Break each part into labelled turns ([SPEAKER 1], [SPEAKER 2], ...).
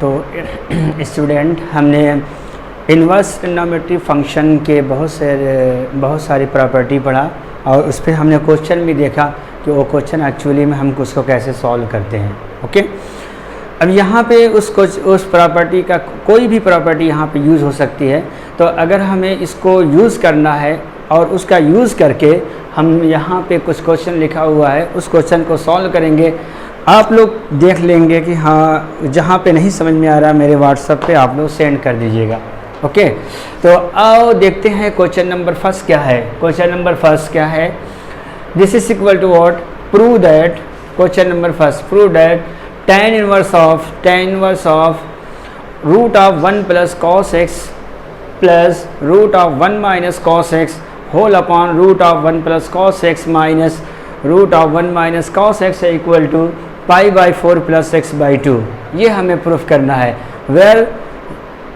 [SPEAKER 1] तो स्टूडेंट, हमने inverse trigonometry function के बहुत सारी प्रॉपर्टी पढ़ा और उस पर हमने क्वेश्चन भी देखा कि वो क्वेश्चन एक्चुअली में हम उसको कैसे सॉल्व करते हैं। ओके, अब यहाँ पे उस प्रॉपर्टी का कोई भी प्रॉपर्टी यहाँ पे यूज़ हो सकती है। तो अगर हमें इसको यूज़ करना है और उसका यूज़ करके हम यहाँ पे कुछ क्वेश्चन लिखा हुआ है उस क्वेश्चन को सॉल्व करेंगे। आप लोग देख लेंगे कि हाँ, जहाँ पे नहीं समझ में आ रहा मेरे व्हाट्सएप पे आप लोग सेंड कर दीजिएगा। ओके, तो आओ देखते हैं क्वेश्चन नंबर फर्स्ट क्या है। क्वेश्चन नंबर फर्स्ट क्या है? This is equal to what? Prove that, question number first, prove that tan inverse of root of 1 plus cos x plus root of 1 minus cos x whole upon root of 1 plus cos x minus root of 1 minus cos x equal to pi by 4 plus x by 2। ये हमें proof करना है।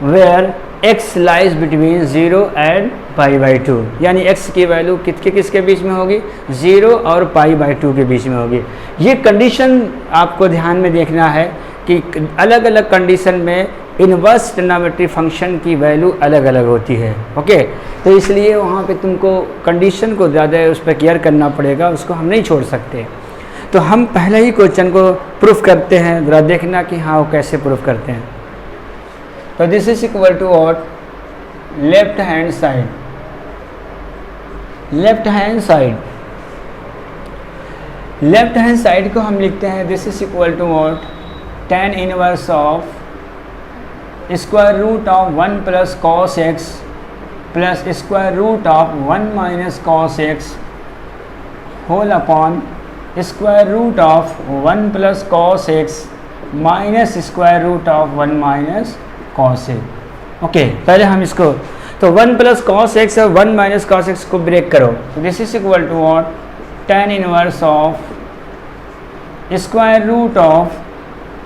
[SPEAKER 1] where x lies between 0 and pi by 2, यानी x की value किसके बीच में होगी? 0 और pi by 2 के बीच में होगी। ये कंडीशन आपको ध्यान में देखना है कि अलग अलग कंडीशन में इन्वर्स ट्रिग्नोमेट्री फंक्शन की वैल्यू अलग अलग होती है। ओके, तो इसलिए वहाँ पे तुमको कंडीशन को ज़्यादा उस पर केयर करना पड़ेगा, उसको हम नहीं छोड़ सकते। तो हम पहले ही क्वेश्चन को प्रूफ करते हैं, ज़रा देखना कि हाँ वो कैसे प्रूफ करते हैं। तो this is equal to what? Left hand side, left hand side को हम लिखते हैं this is equal to what? tan inverse of square root of 1 plus cos x plus square root of 1 minus cos x whole upon square root of 1 plus cos x minus square root of 1 minus cos x. Okay, पहले हम इसको, तो 1 plus cos x और 1 minus cos x को break करो। तो this is equal to what? tan inverse of square root of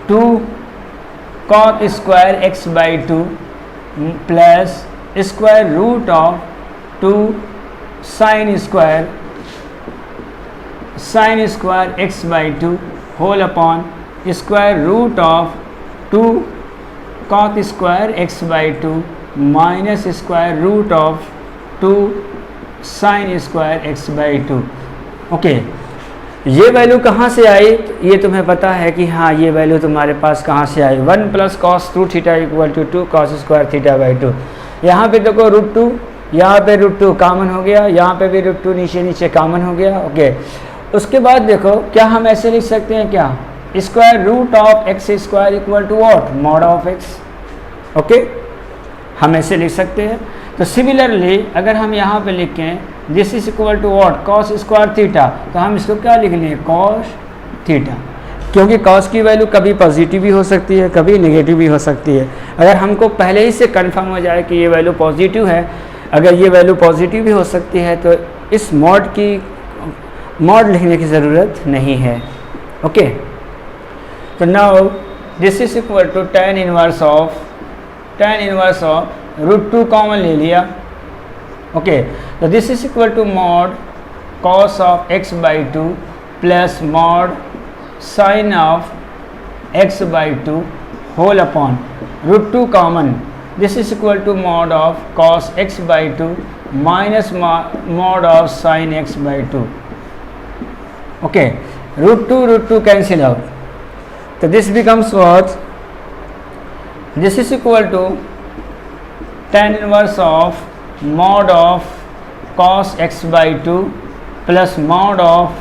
[SPEAKER 1] 2 cot square x by 2 plus square root of 2 sine square x by 2 whole upon square root of 2 cot square x by 2 minus square root of 2 sine square x by 2। Okay, ये value कहाँ से आई? ये तुम्हें पता है कि हाँ, ये वैल्यू तुम्हारे पास कहाँ से आई? 1 plus cos 2 theta equal to 2 cos square theta by 2। यहाँ पे देखो रूट 2, यहाँ पे रूट 2 कॉमन हो गया, यहाँ पे भी रूट 2 नीचे कॉमन हो गया। ओके, उसके बाद देखो क्या हम ऐसे लिख सकते हैं क्या? Square root of x square equal to what? Mod of x. Okay, हम ऐसे लिख सकते हैं। तो सिमिलरली अगर हम यहाँ पे लिखें this is equal to what? Cos square theta, तो हम इसको क्या लिख लें? कॉस थीटा, क्योंकि कॉस की वैल्यू कभी पॉजिटिव भी हो सकती है, कभी नेगेटिव भी हो सकती है। अगर हमको पहले ही से कंफर्म हो जाए कि ये वैल्यू पॉजिटिव है, अगर ये वैल्यू पॉजिटिव भी हो सकती है तो इस मॉड लिखने की ज़रूरत नहीं है। ओके, तो now this is equal to tan inverse of root 2 common ले लिया। ओके, तो this is equal to mod cos of x by 2 plus mod sine of x by 2 whole upon root 2 common, this is equal to mod of cos x by 2 minus mod of sine x by 2। Okay, root 2 cancel out, तो this becomes what? This is equal to tan inverse of mod of cos x by 2 plus mod of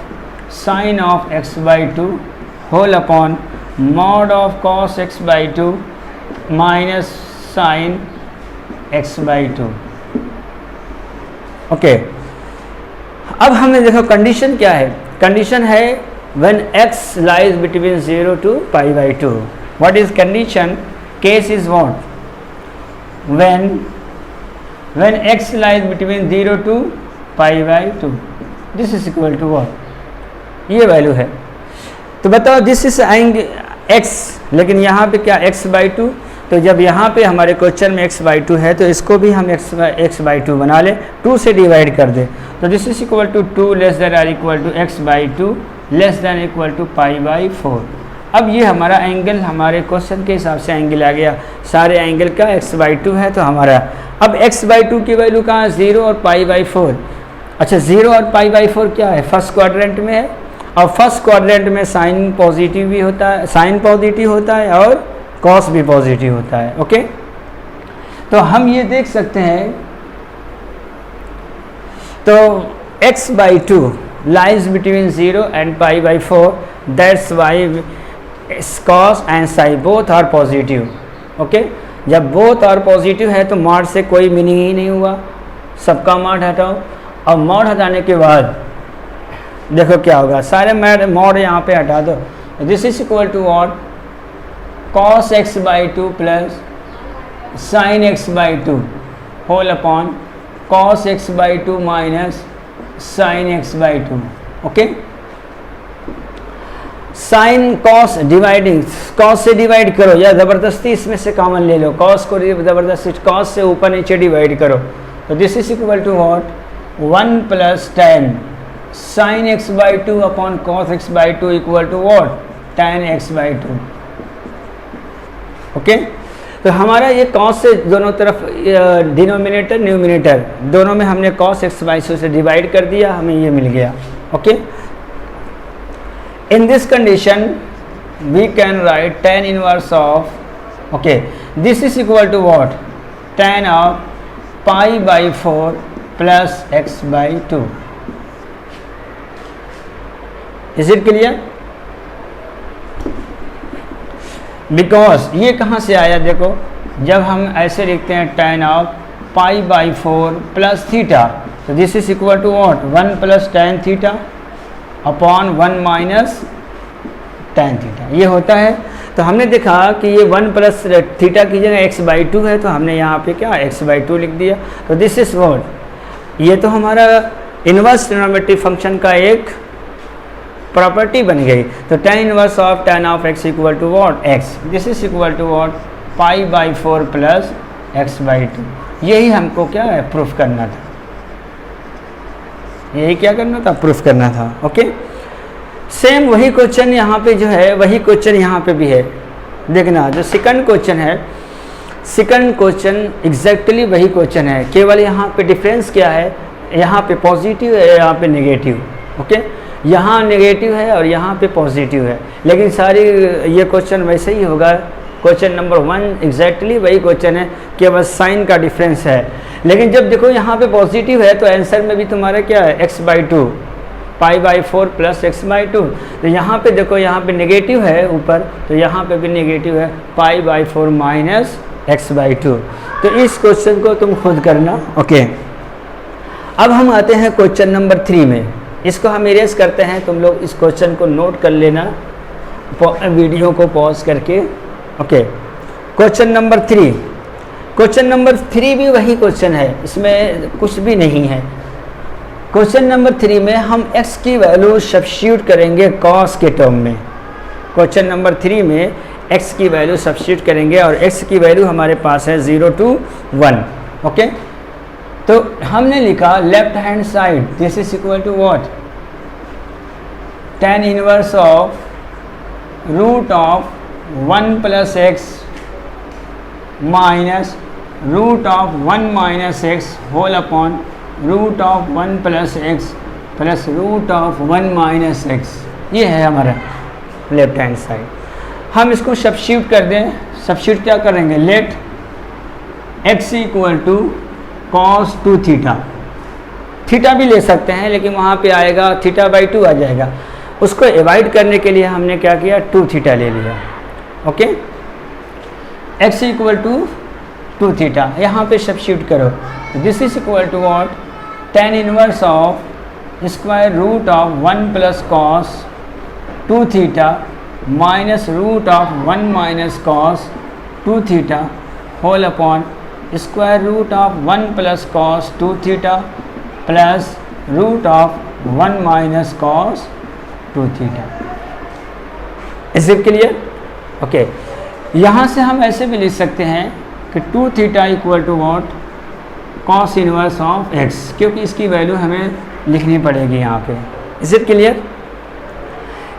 [SPEAKER 1] sine of x by 2 whole upon mod of cos x by 2 minus sine x by 2। Okay, अब हमें देखो condition क्या है? Condition है when x lies between 0 to pi by 2. What is condition? Case is what? When x lies between 0 to pi by 2. This is equal to what? ये value है। तो बताओ दिस इज x, लेकिन यहाँ पे क्या x बाई 2? तो जब यहाँ पे हमारे क्वेश्चन में x बाई 2 है तो इसको भी हम x बाई 2 बना लें, 2 से डिवाइड कर दें। तो this is equal to 2 less than or equal to x by 2 less than equal to pi by 4। अब ये हमारा एंगल हमारे क्वेश्चन के हिसाब से एंगल आ गया, सारे एंगल का x/2 है तो हमारा। अब x/2 की वैल्यू कहाँ है, 0 और π/4। अच्छा 0 और π/4 क्या है, फर्स्ट क्वाड्रेंट में है, और फर्स्ट क्वाड्रेंट में साइन पॉजिटिव भी होता है, साइन पॉजिटिव होता है और कॉस भी पॉजिटिव होता है। ओके, तो हम ये देख सकते हैं, तो x/2 lies between 0 and π/4, that's why cos and psi both are positive। Okay, जब बोथ और पॉजिटिव है तो मॉड से कोई मीनिंग ही नहीं हुआ, सबका मॉड हटाओ, और मॉड हटाने के बाद देखो क्या होगा, सारे मॉड यहाँ पे हटा दो। This is equal to what, cos x/2 plus sin x/2 whole upon cos x/2 minus sin x/2। Okay, sine cos dividing, cos से डिवाइड करो या ज़बरदस्ती इसमें से कॉमन ले लो, कॉस को ज़बरदस्ती कॉस से ऊपर नीचे डिवाइड करो, तो this is equal to what, 1 plus tan sin x/2 upon cos x/2 equal to what, tan x/2। Okay, तो हमारा ये cos से दोनों तरफ डिनोमिनेटर न्यूमिनेटर दोनों में हमने cos x/2 से डिवाइड कर दिया, हमें ये मिल गया। Okay, in this condition we can write tan inverse of, okay, this is equal to what, tan of π/4 plus x/2। is it clear? because ये कहाँ से आया, देखो जब हम ऐसे लिखते हैं tan of π/4 plus थीटा, तो this is equal to what, 1 plus tan theta upon 1 minus tan theta, ये होता है। तो हमने देखा कि ये 1 प्लस थीटा की जगह x/2 है, तो हमने यहाँ पे क्या x/2 लिख दिया, तो दिस इज व्हाट, ये तो हमारा इनवर्स ट्रिग्नोमेट्रिक फंक्शन का एक प्रॉपर्टी बन गई। तो tan inverse of tan of x equal to what, x, this is equal to what, π/4 plus x/2। यही हमको क्या है, प्रूफ करना था, यही क्या करना था, प्रूफ करना था। ओके, सेम वही क्वेश्चन यहाँ पे जो है, वही क्वेश्चन यहाँ पे भी है। देखना जो सेकंड क्वेश्चन है, सेकंड क्वेश्चन एग्जैक्टली वही क्वेश्चन है, केवल यहाँ पे डिफरेंस क्या है, यहाँ पे पॉजिटिव है, यहाँ पे नेगेटिव। ओके, यहाँ नेगेटिव है और यहाँ पे पॉजिटिव है, लेकिन सारी ये क्वेश्चन वैसे ही होगा। क्वेश्चन नंबर 1 एग्जैक्टली वही क्वेश्चन है, केवल साइन का डिफरेंस है। लेकिन जब देखो यहाँ पे पॉजिटिव है तो आंसर में भी तुम्हारा क्या है, x/2, π/4 प्लस x/2। तो यहाँ पे देखो, यहाँ पे नेगेटिव है ऊपर, तो यहाँ पे भी नेगेटिव है, π/4 माइनस x/2। तो इस क्वेश्चन को तुम खुद करना। ओके, अब हम आते हैं क्वेश्चन नंबर 3 में, इसको हम इरेज करते हैं, तुम लोग इस क्वेश्चन को नोट कर लेना वीडियो को पॉज करके। Okay, question number 3, question number 3 भी वही क्वेश्चन है, इसमें कुछ भी नहीं है। क्वेश्चन नंबर 3 में हम x की वैल्यू सब्स्टिट्यूट करेंगे cos के टर्म में। क्वेश्चन नंबर 3 में x की वैल्यू सब्स्टिट्यूट करेंगे और x की वैल्यू हमारे पास है 0 to 1। ओके, तो हमने लिखा left hand side, this is equal to what, tan inverse of root of 1 plus x minus root of 1 minus x whole upon root of 1 plus x plus root of 1 minus x। ये है हमारा left hand side. हम इसको substitute कर दें, substitute क्या करेंगे, let x equal to cos 2 theta, theta भी ले सकते हैं लेकिन वहाँ पे आएगा θ/2 आ जाएगा, उसको एवॉइड करने के लिए हमने क्या किया, 2 थीटा ले लिया। Okay, x equal to 2 theta, यहाँ पे सब्स्टिट्यूट करो, this is equal to what, tan inverse of square root of 1 plus cos 2 theta minus root of 1 minus cos 2 theta whole upon square root of 1 plus cos 2 theta plus root of 1 minus cos 2 theta. Is it clear? Okay, यहाँ से हम ऐसे भी लिख सकते हैं कि 2 theta equal to what, cos inverse of x, क्योंकि इसकी वैल्यू हमें लिखनी पड़ेगी यहाँ पे। Is it clear?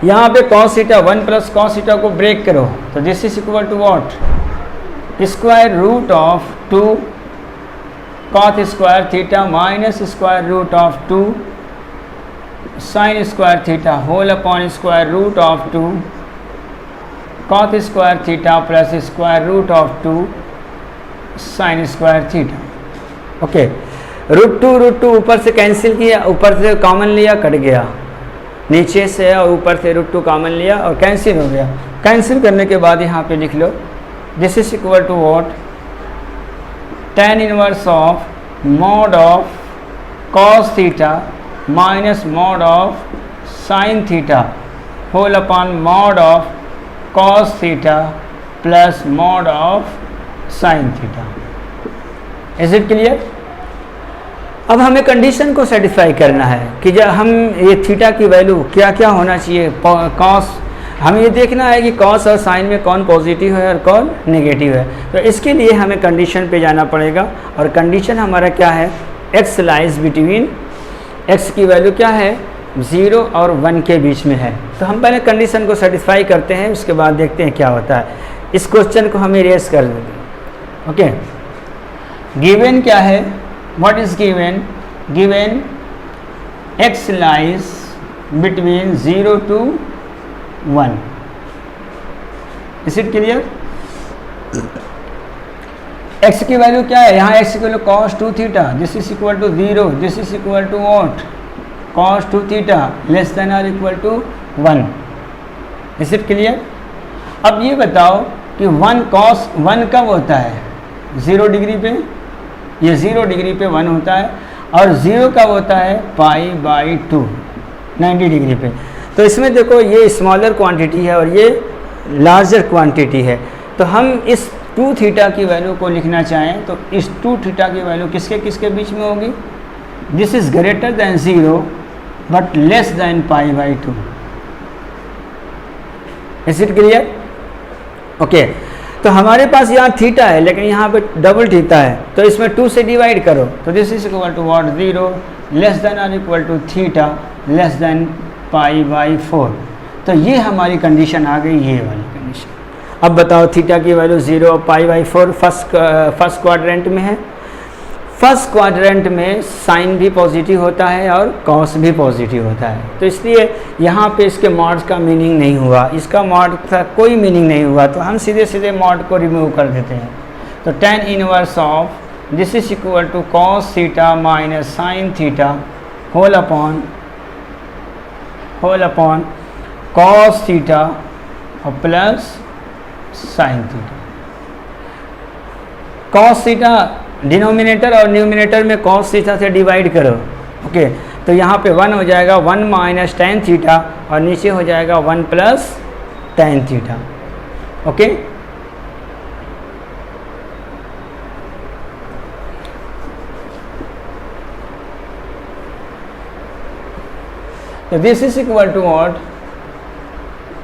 [SPEAKER 1] यहाँ पे cos theta 1 plus cos theta को ब्रेक करो तो this is equal to what, square root of 2 cot square theta minus square root of 2 sine square theta whole upon square root of 2 cot square theta plus square root of 2 sine square theta. Okay, root two ऊपर से cancel किया, ऊपर से common लिया, cut गया, नीचे से और ऊपर से रूट 2 कॉमन लिया और कैंसिल हो गया। कैंसिल करने के बाद यहाँ पे लिख लो this is equal to what, tan inverse of mod of cos theta minus mod of sine theta whole upon mod of cos theta plus mod of sine theta. Is it clear? अब हमें condition को satisfy करना है कि जब हम ये theta की वैल्यू क्या क्या होना चाहिए, कॉस, हमें ये देखना है कि कॉस और साइन में कौन पॉजिटिव है और कौन नेगेटिव है। तो इसके लिए हमें कंडीशन पे जाना पड़ेगा और कंडीशन हमारा क्या है, x लाइज बिटवीन, x की वैल्यू क्या है 0 और 1 के बीच में है। तो हम पहले कंडीशन को सेटिस्फाई करते हैं, उसके बाद देखते हैं क्या होता है। इस क्वेश्चन को हम इरेज कर देंगे। ओके, गिवन क्या है, what is given, given x lies between 0 to 1। Is it clear? x की वैल्यू क्या है, यहाँ x की value cos 2 theta, this is equal to 0, this is equal to what, cos 2 theta less than और equal to 1। Is it clear? अब ये बताओ कि 1 cos 1 कब होता है, 0 डिग्री पे, ये 0 डिग्री पे 1 होता है, और 0 कब होता है पाई बाई 2 90 डिग्री पे। तो इसमें देखो ये स्मॉलर क्वांटिटी है और ये लार्जर क्वांटिटी है। तो हम इस 2 थीटा की वैल्यू को लिखना चाहें तो इस 2 थीटा की वैल्यू किसके किसके बीच में होगी, this is greater than 0 but less than pi by 2। Is it clear? Okay, तो हमारे पास यहाँ थीटा है लेकिन यहाँ पे डबल थीटा है, तो इसमें 2 से डिवाइड करो तो this is equal to what, 0 less than और equal to theta less than pi by 4। तो ये हमारी कंडीशन आ गई, ये वाली कंडीशन। अब बताओ थीटा की वैल्यू 0 और पाई बाई 4 फर्स्ट क्वाड्रेंट में है। फर्स्ट क्वाड्रेंट में साइन भी पॉजिटिव होता है और कॉस भी पॉजिटिव होता है, तो इसलिए यहाँ पे इसके मॉड का मीनिंग नहीं हुआ, इसका मॉड का कोई मीनिंग नहीं हुआ, तो हम सीधे सीधे मॉड को रिमूव कर देते हैं। तो tan inverse of this is equal to cos theta minus sine theta whole upon cos theta और plus sine theta. cos theta denominator और न्यूमिनेटर में cos थीटा से डिवाइड करो। ओके, तो यहाँ पे 1 हो जाएगा 1 माइनस tan थीटा और नीचे हो जाएगा 1 प्लस tan थीटा। ओके, तो this is equal to what,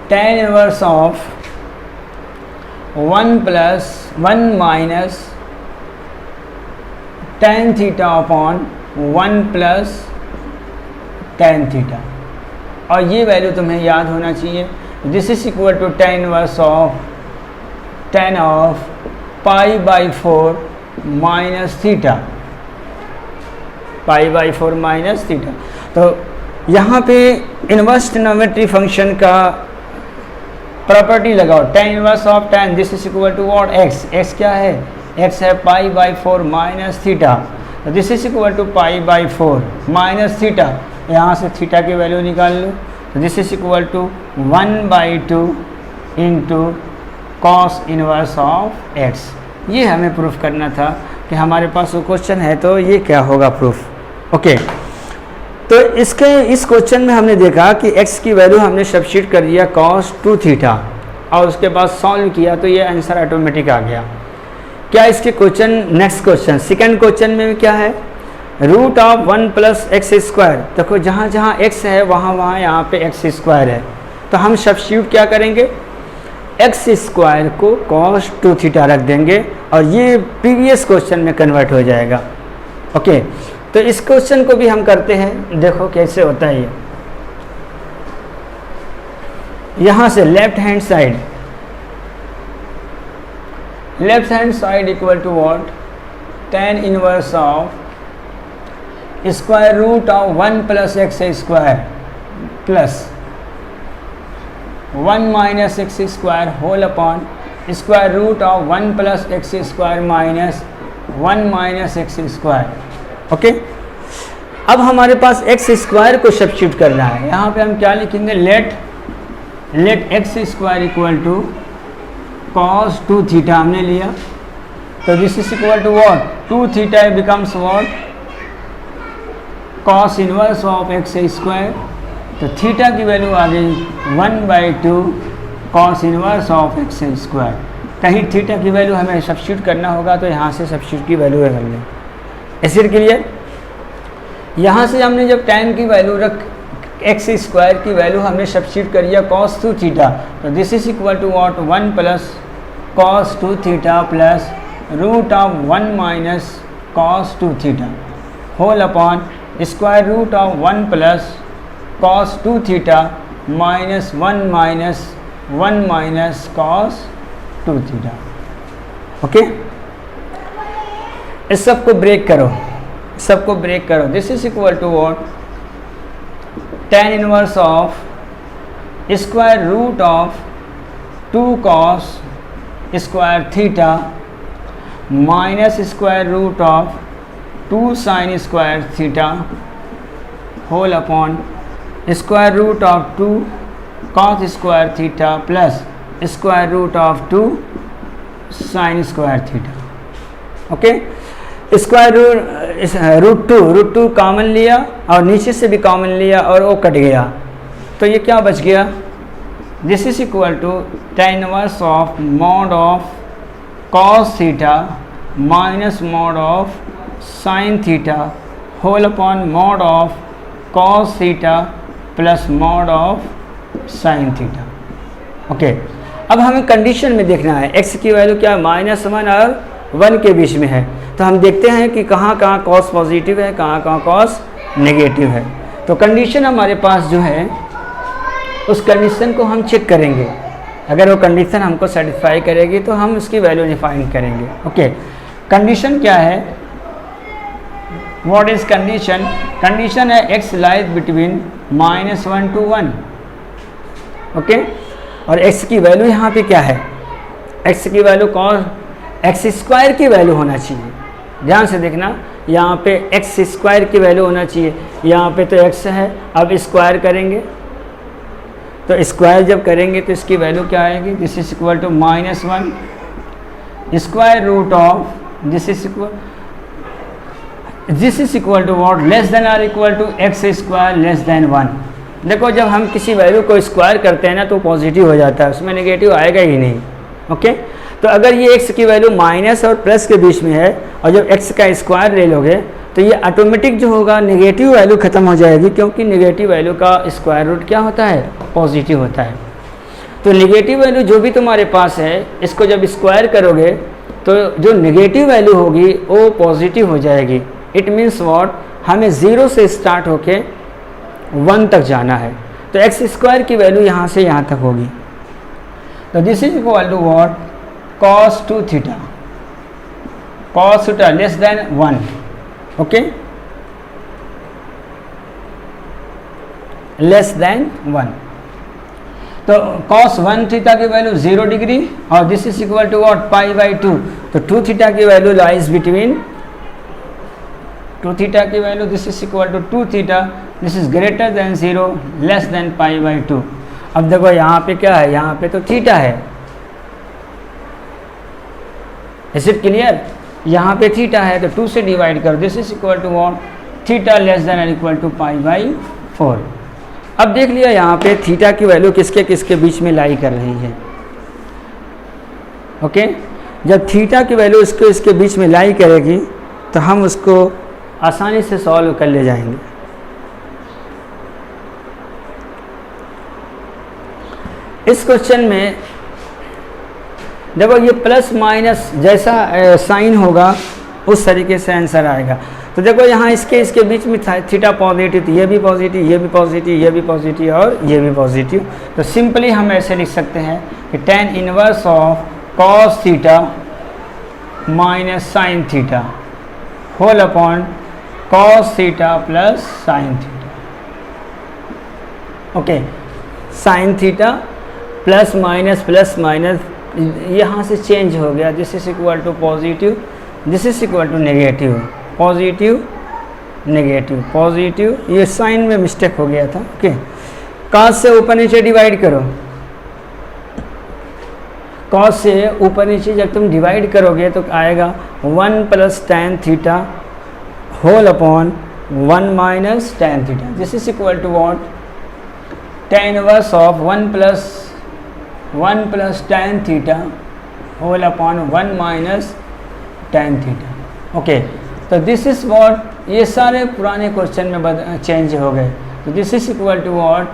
[SPEAKER 1] tan inverse of 1 plus 1 minus tan theta upon 1 plus tan theta, और ये वैल्यू तुम्हें याद होना चाहिए। This is equal to tan inverse of tan of pi by 4 minus theta, pi by 4 minus theta. तो यहाँ पे inverse trigonometry function का प्रॉपर्टी लगाओ, tan inverse of tan this is equal to what, x क्या है, x है pi by 4 minus theta, तो this is equal to pi by 4 minus theta, यहाँ से थीटा की वैल्यू निकाल लो, तो this is equal to 1/2 into cos inverse of x। ये हमें प्रूफ करना था कि हमारे पास वो क्वेश्चन है, तो ये क्या होगा प्रूफ। ओके, तो इस क्वेश्चन में हमने देखा कि x की वैल्यू हमने सब्स्टिट्यूट कर दिया cos 2 थीटा और उसके बाद सॉल्व किया तो ये आंसर ऑटोमेटिक आ गया। क्या इसके question, next question second question में क्या है, root of 1 plus x square. देखो जहाँ जहाँ x है वहाँ वहाँ यहाँ पे x स्क्वायर है, तो हम सब्स्टिट्यूट क्या करेंगे, एक्स स्क्वायर को cos 2 थीटा रख देंगे और ये प्रीवियस क्वेश्चन में कन्वर्ट हो जाएगा। ओके, तो इस क्वेश्चन को भी हम करते हैं, देखो कैसे होता है ये। यहाँ से left hand side equal to what, tan inverse of square root of 1 plus x square plus 1 minus x square whole upon square root of 1 plus x square minus 1 minus x square. Okay, अब हमारे पास x square को substitute करना है। यहाँ पे हम क्या लिखेंगे, let x square equal to cos 2 theta हमने लिया, तो this is equal to what, 2 theta becomes what, cos inverse of x square, तो थीटा की वैल्यू आ गई 1/2 cos inverse of x square. कहीं थीटा की वैल्यू हमें सब्स्टिट्यूट करना होगा तो यहाँ से सब्स्टिट्यूट की वैल्यू है हमने, ऐसे क्लियर। यहाँ से हमने जब tan की वैल्यू एक्स स्क्वायर की वैल्यू हमने सब्स्टिट्यूट करिए cos 2 थीटा, तो this is equal to what, 1 plus cos 2 theta plus root of 1 minus cos 2 theta whole upon square root of 1 plus cos 2 theta minus 1 minus cos 2 theta. Okay, इस सबको break करो, this is equal to what, tan inverse of square root of 2 cos square theta minus square root of 2 sin square theta whole upon square root of 2 cos square theta plus square root of 2 sin square theta. Okay, square root two common लिया और नीचे से भी common लिया और वो cut गया, तो ये क्या बच गया, this is equal to tan inverse of mod of cos theta minus mod of sin theta whole upon mod of cos theta plus mod of sin theta. Okay, अब हमें कंडीशन में देखना है x की वैल्यू क्या, -1 और 1 के बीच में है, तो हम देखते हैं कि कहाँ cos पॉजिटिव है, कहाँ cos नेगेटिव है। तो कंडीशन हमारे पास जो है उस कंडीशन को हम चेक करेंगे, अगर वो कंडीशन हमको सेटिस्फाई करेगी तो हम उसकी वैल्यू डिफाइन करेंगे। ओके, कंडीशन क्या है, व्हाट इज कंडीशन, कंडीशन है x lies between -1 to 1। Okay, और x की वैल्यू यहाँ पे क्या है, x की वैल्यू cos एक्स स्क्वायर की वैल्यू होना चाहिए, ध्यान से देखना, यहाँ पे एक्स स्क्वायर की वैल्यू होना चाहिए, यहाँ पे तो x है, अब स्क्वायर करेंगे, तो स्क्वायर जब करेंगे तो इसकी वैल्यू क्या आएगी, this is equal to -1 square root of this is equal to what, less than और equal to x square less than 1। देखो जब हम किसी वैल्यू को स्क्वायर करते हैं ना तो पॉजिटिव हो जाता है, उसमें नेगेटिव आएगा ही नहीं। ओके, तो अगर ये x की वैल्यू माइनस और प्लस के बीच में है और जब x का स्क्वायर ले लोगे तो ये ऑटोमेटिक जो होगा नेगेटिव वैल्यू खत्म हो जाएगी, क्योंकि नेगेटिव वैल्यू का स्क्वायर रूट क्या होता है, पॉजिटिव होता है। तो नेगेटिव वैल्यू जो भी तुम्हारे पास है इसको जब स्क्वायर करोगे तो जो नेगेटिव वैल्यू होगी वो पॉजिटिव हो जाएगी। इट मीन्स व्हाट, हमें 0 से स्टार्ट होके 1 तक जाना है, तो एक्स स्क्वायर की वैल्यू यहाँ से यहाँ तक होगी। तो this is equal to what, cos 2 theta, cos theta less than 1। Okay, less than 1, तो cos 1 थीटा की वैल्यू 0 डिग्री और this is equal to what, π/2। तो 2 थीटा की वैल्यू लाइज बिटवीन 2 थीटा की value this is equal to 2 theta, this is greater than 0 less than π/2। अब देखो यहाँ पे क्या है, यहाँ पे तो थीटा है, इज इट क्लियर, यहाँ पे थीटा है तो 2 से डिवाइड करो, this is equal to what, theta less than और इक्वल टू π/4। अब देख लिया यहाँ पे थीटा की वैल्यू किसके किसके बीच में लाई कर रही है। ओके, जब थीटा की वैल्यू इसके बीच में लाई करेगी तो हम उसको आसानी से सॉल्व कर ले जाएंगे। इस क्वेश्चन में देखो ये प्लस माइनस जैसा साइन होगा उस तरीके से आंसर आएगा। तो देखो यहाँ इसके बीच में थीटा पॉजिटिव, तो ये भी पॉजिटिव, ये भी पॉजिटिव, ये भी पॉजिटिव और ये भी पॉजिटिव। तो सिंपली हम ऐसे लिख सकते हैं कि tan inverse of cos theta minus sine theta whole upon cos theta plus sine theta. Okay, sine theta plus minus यहाँ से चेंज हो गया, this is equal to positive, this is equal to negative, positive negative positive, ये sine में mistake हो गया था। Okay, cos से ऊपर नीचे डिवाइड करो, cos से ऊपर नीचे जब तुम डिवाइड करोगे तो आएगा 1 plus tan theta whole upon 1 minus tan theta. This is equal to what, tan inverse of 1 plus tan theta whole upon 1 minus tan theta. Okay, तो दिस इज व्हाट, ये सारे पुराने क्वेश्चन में चेंज हो गए। तो this is equal to what,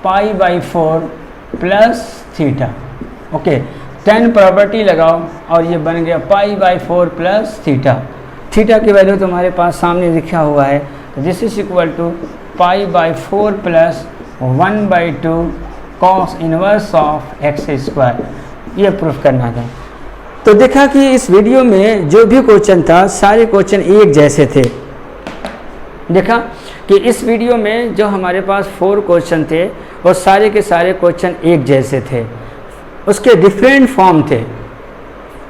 [SPEAKER 1] π/4 plus theta. Okay, tan property लगाओ और ये बन गया π/4 प्लस थीटा। थीटा की वैल्यू तुम्हारे पास सामने लिखा हुआ है। तो this is equal to π/4 plus 1/2 cos inverse of x square, ये प्रूफ करना था। तो देखा कि इस वीडियो में जो भी क्वेश्चन था सारे क्वेश्चन एक जैसे थे। देखा कि इस वीडियो में जो हमारे पास 4 क्वेश्चन थे वो सारे के सारे क्वेश्चन एक जैसे थे, उसके डिफरेंट फॉर्म थे।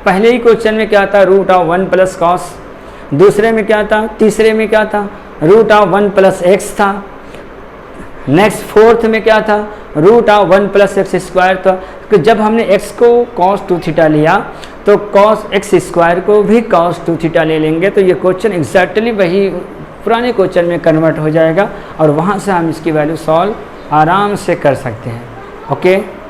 [SPEAKER 1] पहले ही क्वेश्चन में क्या था, रूट ऑफ 1 प्लस कॉस, दूसरे में क्या था, तीसरे में क्या था, रूट ऑफ 1 प्लस एक्स था, नेक्स्ट फोर्थ में क्या था, root of 1 plus x square था। तो जब हमने x को cos 2 थीटा लिया तो cos x स्क्वायर को भी cos 2 थीटा ले लेंगे, तो ये क्वेश्चन एग्जैक्टली वही पुराने क्वेश्चन में कन्वर्ट हो जाएगा और वहाँ से हम इसकी वैल्यू सॉल्व आराम से कर सकते हैं। ओके।